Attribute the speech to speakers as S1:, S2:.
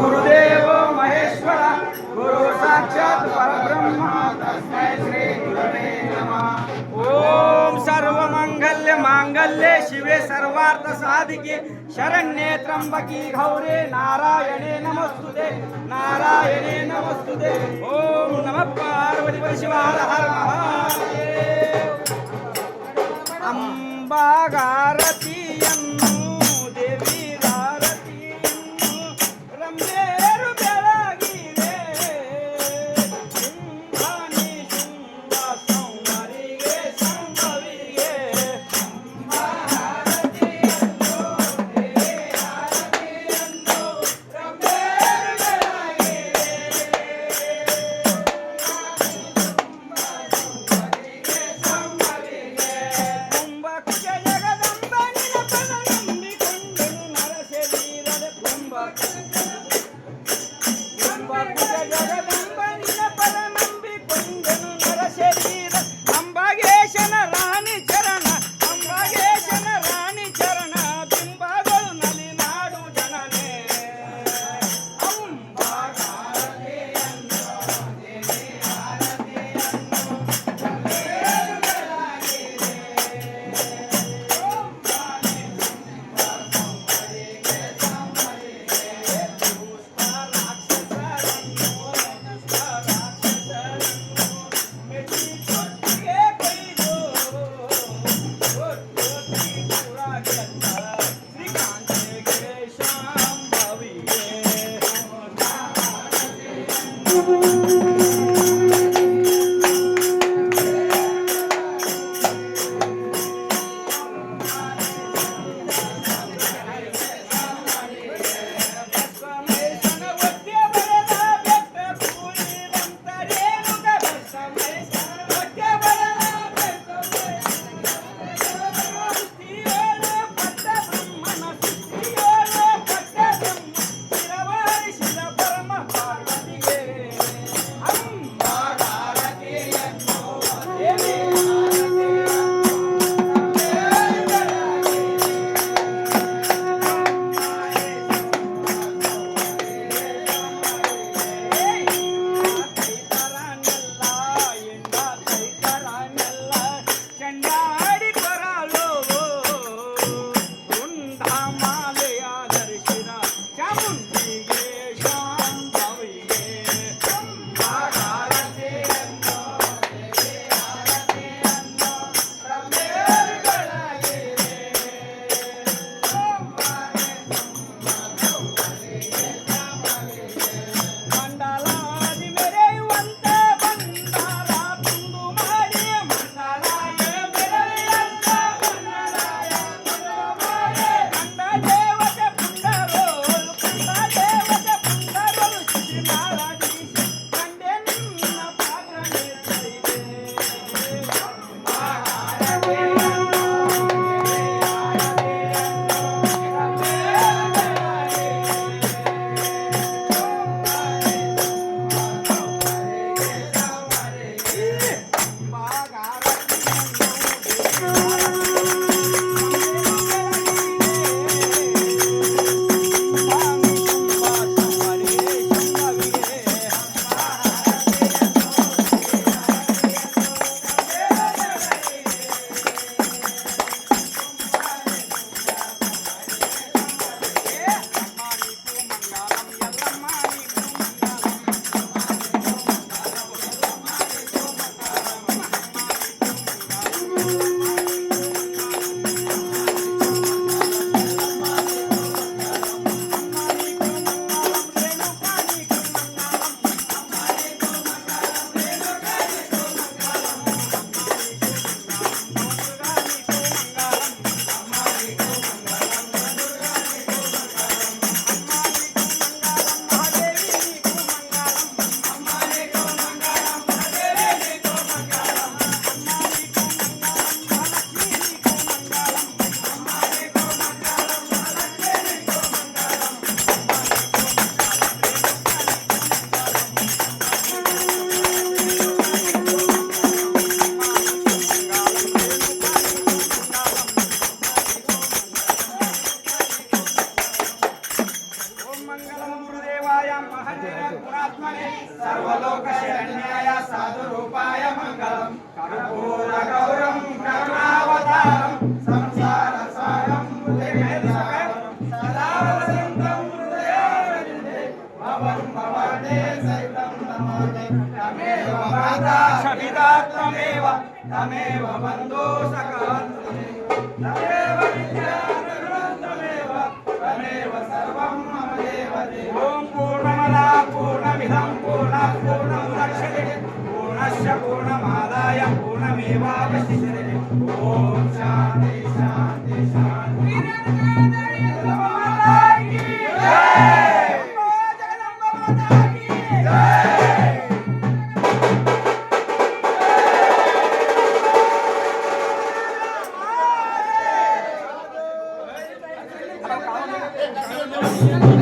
S1: गुरुदेव महेश्वर गुरु साक्षात परब्रह्म तस्मै श्री गुरवे नमः। ओम सर्वमंगल्य मांगल्ये शिवे सर्वार्थ साधिके शरण्ये त्र्यंबकी गौरे नारायणे नमस्तुते नारायणे नमस्तुते। ओम नमः पार्वती शिवाय हर महादेव। अंबागारती जगदंबा शिवाय महनीय गुणात्मने सर्वलोकशरण्याय साधुरूपाय मङ्गलम् कर्पूरगौरं करुणावतारं संसारसारं भुजगेन्द्रकरं सदा वसन्तं हृदयारविन्दे भवं भवते सहितं नमामि तमेव माता शपिता त्वमेव तमेव बन्धो सखा तमेव विद्या तमेव तमेव सर्वं मम देव देव ॐ पूर्णमदा पूर्णमिदं पूर्णात् पूर्णमुदच्यते पूर्णस्य पूर्णमादाय पूर्णमेवावशिष्यते ॐ शान्ति शान्ति शान्ति